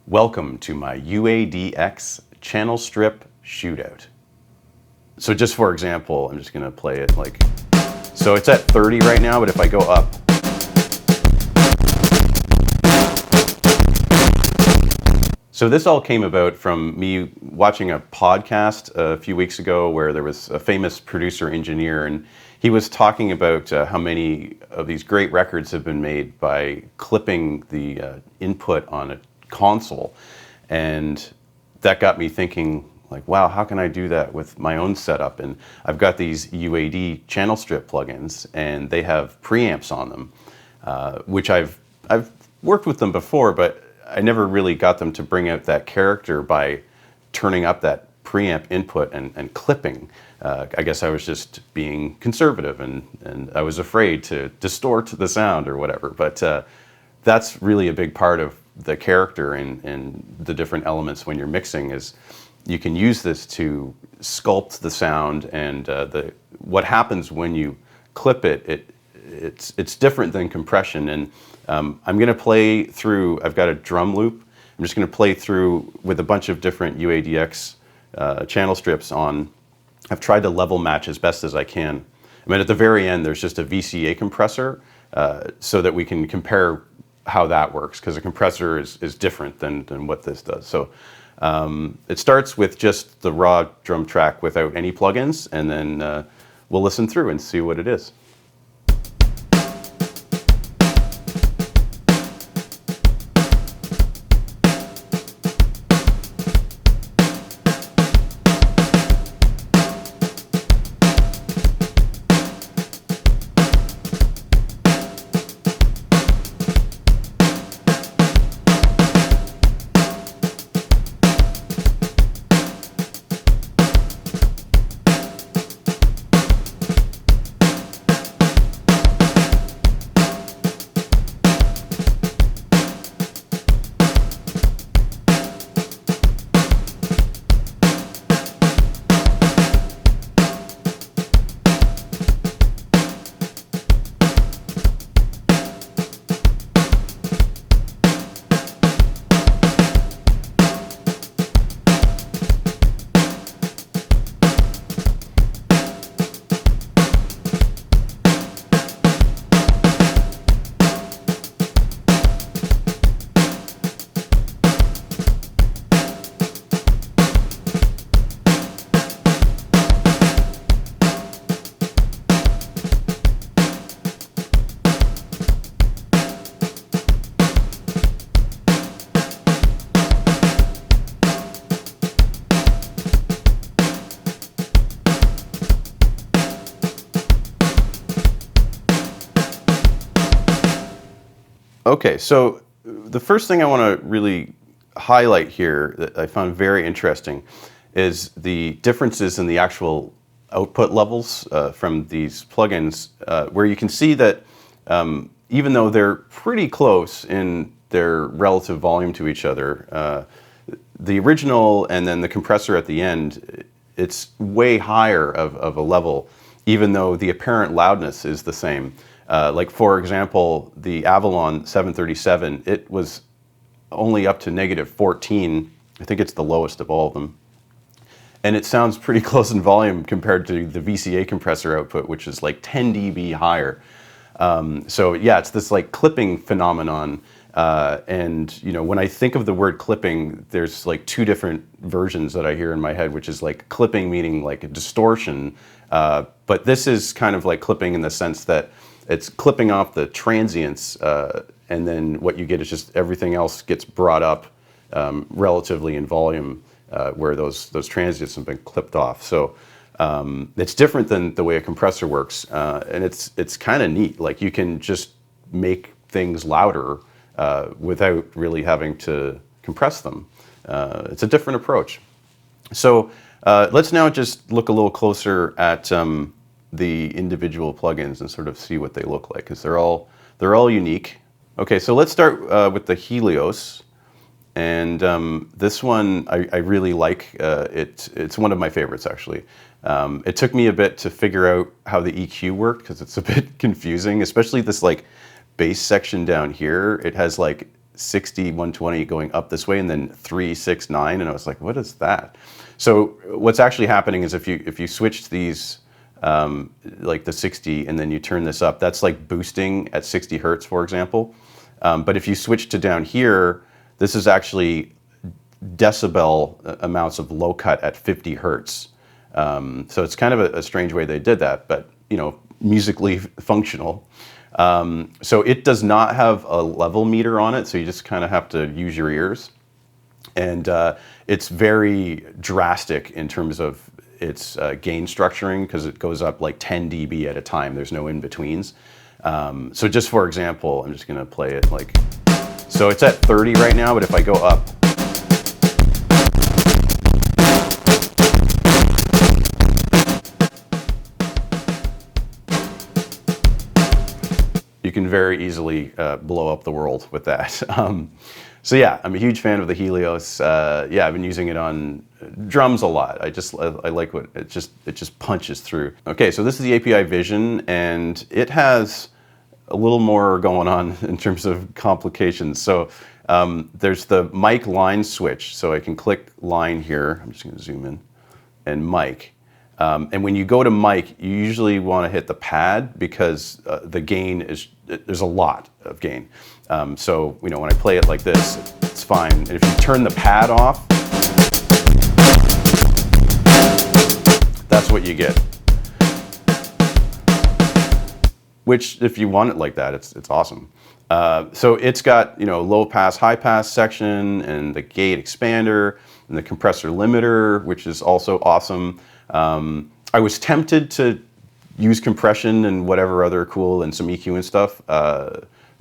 Welcome to my UADx channel strip shootout. So just for example, I'm just going to play it like, so it's at 30 right now, but if I go up, so this all came about from me watching a podcast a few weeks ago where there was a famous producer engineer, and he was talking about how many of these great records have been made by clipping the input on a console. And that got me thinking, like, wow, how can I do that with my own setup? And I've got these UAD channel strip plugins, and they have preamps on them, which I've worked with them before, but I never really got them to bring out that character by turning up that preamp input and clipping. I guess I was just being conservative, and I was afraid to distort the sound or whatever. But that's really a big part of the character and the different elements when you're mixing, is you can use this to sculpt the sound, and what happens when you clip it's different than compression. And I'm going to play through, I've got a drum loop. I'm just going to play through with a bunch of different UADx channel strips on. I've tried to level match as best as I can. I mean, at the very end, there's just a VCA compressor so that we can compare how that works, because a compressor is different than what this does. So it starts with just the raw drum track without any plugins, and then we'll listen through and see what it is. Okay, so the first thing I want to really highlight here that I found very interesting is the differences in the actual output levels from these plugins, where you can see that even though they're pretty close in their relative volume to each other, the original and then the compressor at the end, it's way higher of a level, even though the apparent loudness is the same. Like, for example, the Avalon 737, it was only up to -14. I think it's the lowest of all of them. And it sounds pretty close in volume compared to the VCA compressor output, which is like 10 dB higher. So yeah, it's this like clipping phenomenon. And you know, when I think of the word clipping, there's like two different versions that I hear in my head, which is like clipping meaning like a distortion. But this is kind of like clipping in the sense that it's clipping off the transients, and then what you get is just everything else gets brought up relatively in volume, where those transients have been clipped off. So it's different than the way a compressor works, and it's kind of neat. Like, you can just make things louder without really having to compress them. It's a different approach. So let's now just look a little closer at the individual plugins and sort of see what they look like, because they're all unique. Okay, so let's start with the Helios, and this one I really like. It's one of my favorites, actually. It took me a bit to figure out how the EQ worked, because it's a bit confusing, especially this like bass section down here. It has like 60, 120 going up this way, and then 3, 6, 9, and I was like, what is that? So what's actually happening is if you switch these, like the 60, and then you turn this up, that's like boosting at 60 hertz, for example. But if you switch to down here, this is actually decibel amounts of low cut at 50 hertz. So it's kind of a strange way they did that, but musically functional. So it does not have a level meter on it, so you just kind of have to use your ears. And it's very drastic in terms of its gain structuring, because it goes up like 10 dB at a time. There's no in-betweens. So just for example, I'm just going to play it like, so it's at 30 right now, but if I go up, you can very easily blow up the world with that. So yeah, I'm a huge fan of the Helios. Yeah, I've been using it on drums a lot. I like what it just punches through. Okay, so this is the API Vision, and it has a little more going on in terms of complications. So there's the mic line switch. So I can click line here. I'm just going to zoom in, and mic. And when you go to mic, you usually want to hit the pad, because the gain there's a lot of gain. So when I play it like this, it's fine. And if you turn the pad off, that's what you get. Which, if you want it like that, it's awesome. So it's got low pass, high pass section, and the gate expander, and the compressor limiter, which is also awesome. I was tempted to use compression and whatever other cool and some EQ and stuff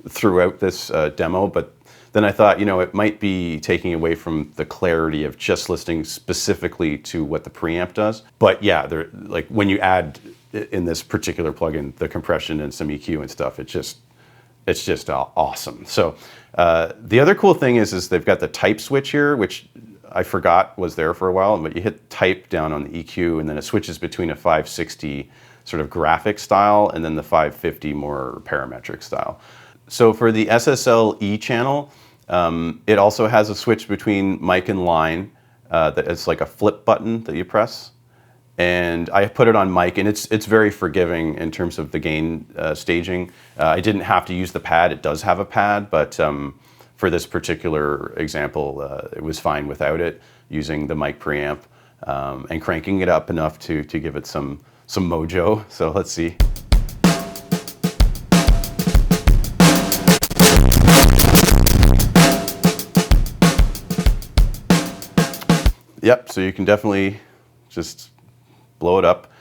throughout this demo, but then I thought, it might be taking away from the clarity of just listening specifically to what the preamp does. But yeah, like when you add in this particular plugin the compression and some EQ and stuff, it's just awesome. So the other cool thing is they've got the type switch here, which I forgot was there for a while, but you hit type down on the EQ, and then it switches between a 560 sort of graphic style and then the 550 more parametric style. So for the SSL E channel, it also has a switch between mic and line that is like a flip button that you press. And I put it on mic, and it's very forgiving in terms of the gain staging. I didn't have to use the pad. It does have a pad, but for this particular example, it was fine without it, using the mic preamp and cranking it up enough to give it some mojo. So let's see. Yep, so you can definitely just blow it up.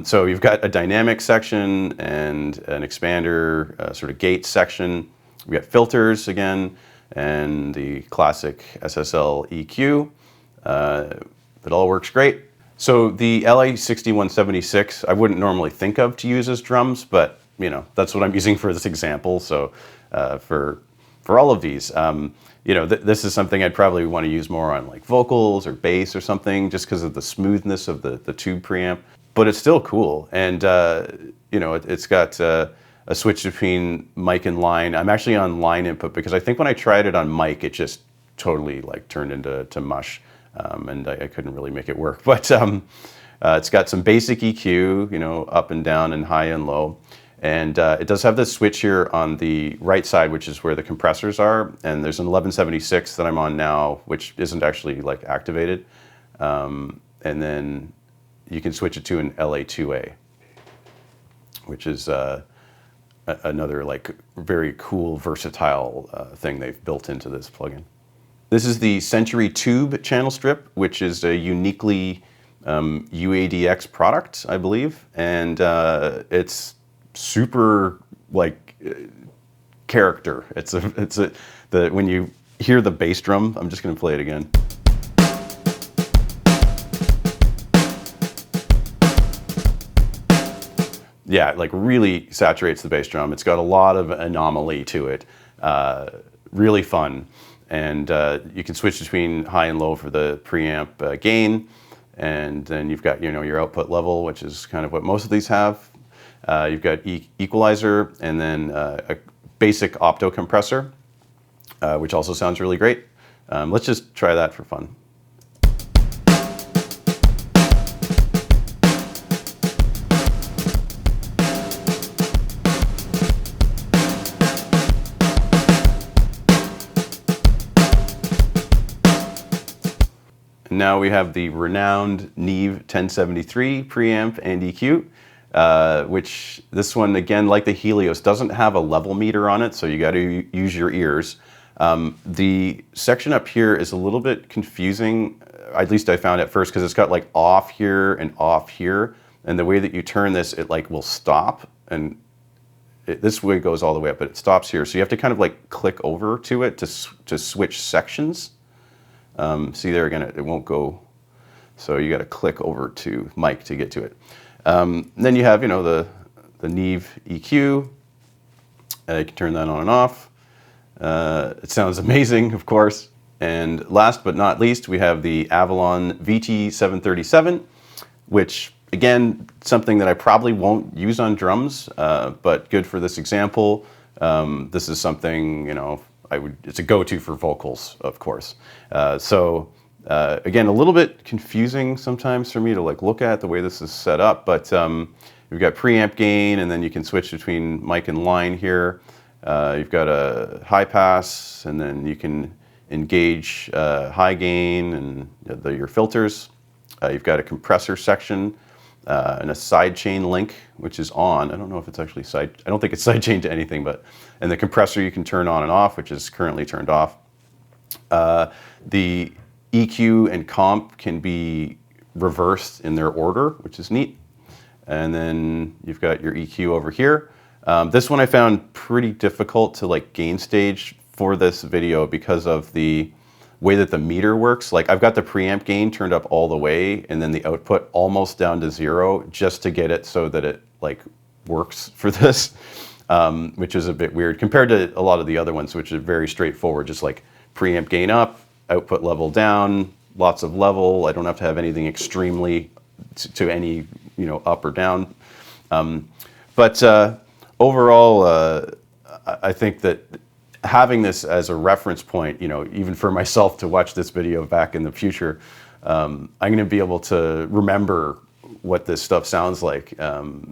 So you've got a dynamic section and an expander, sort of gate section. We've got filters again, and the classic SSL EQ. It all works great. So the LA6176, I wouldn't normally think of to use as drums, but that's what I'm using for this example. So for all of these, this is something I'd probably want to use more on like vocals or bass or something, just because of the smoothness of the tube preamp. But it's still cool, and it's got a switch between mic and line. I'm actually on line input because I think when I tried it on mic, it just totally like turned into mush, and I couldn't really make it work. But it's got some basic EQ, up and down and high and low. And it does have this switch here on the right side, which is where the compressors are. And there's an 1176 that I'm on now, which isn't actually like activated. And then you can switch it to an LA2A, which is another like very cool, versatile thing they've built into this plugin. This is the Century Tube Channel Strip, which is a uniquely UADx product, I believe. And it's super like character. When you hear the bass drum, I'm just going to play it again. Yeah, like really saturates the bass drum. It's got a lot of anomaly to it. Really fun. And you can switch between high and low for the preamp gain. And then you've got your output level, which is kind of what most of these have. You've got equalizer, and then a basic opto compressor. which also sounds really great. Let's just try that for fun. Now we have the renowned Neve 1073 preamp and EQ, which this one, again, like the Helios, doesn't have a level meter on it, so you got to use your ears. The section up here is a little bit confusing, at least I found at first, because it's got like off here and off here, and the way that you turn this, it like will stop, and this way goes all the way up, but it stops here, so you have to kind of like click over to it to switch sections. See there again, it won't go, so you got to click over to mic to get to it. Then you have, you know, the Neve EQ. You can turn that on and off. It sounds amazing, of course. And last but not least, we have the Avalon VT-737, which, again, something that I probably won't use on drums, but good for this example. This is something, you know, it's a go-to for vocals, of course. Again, a little bit confusing sometimes for me to like look at the way this is set up, but you've got preamp gain, and then you can switch between mic and line here. You've got a high pass, and then you can engage high gain and your filters. You've got a compressor section and a sidechain link, which is on. I don't know if it's actually I don't think it's sidechained to anything, and the compressor you can turn on and off, which is currently turned off. The EQ and comp can be reversed in their order, which is neat. And then you've got your EQ over here. This one I found pretty difficult to like gain stage for this video because of the way that the meter works. Like I've got the preamp gain turned up all the way and then the output almost down to 0 just to get it so that it like works for this, which is a bit weird compared to a lot of the other ones, which are very straightforward, just like preamp gain up, output level down, lots of level. I don't have to have anything extremely to any, you know, up or down. Overall, I think that having this as a reference point, you know, even for myself to watch this video back in the future, I'm going to be able to remember what this stuff sounds like,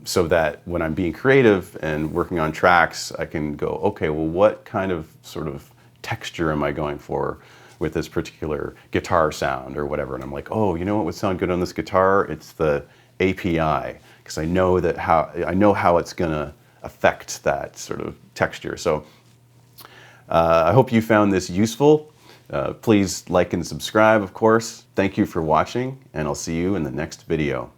so that when I'm being creative and working on tracks, I can go, okay, well, what kind of sort of texture am I going for with this particular guitar sound or whatever? And I'm like, oh, you know what would sound good on this guitar? It's the API, because I know how it's going to affect that sort of texture. So I hope you found this useful. Please like and subscribe, of course. Thank you for watching, and I'll see you in the next video.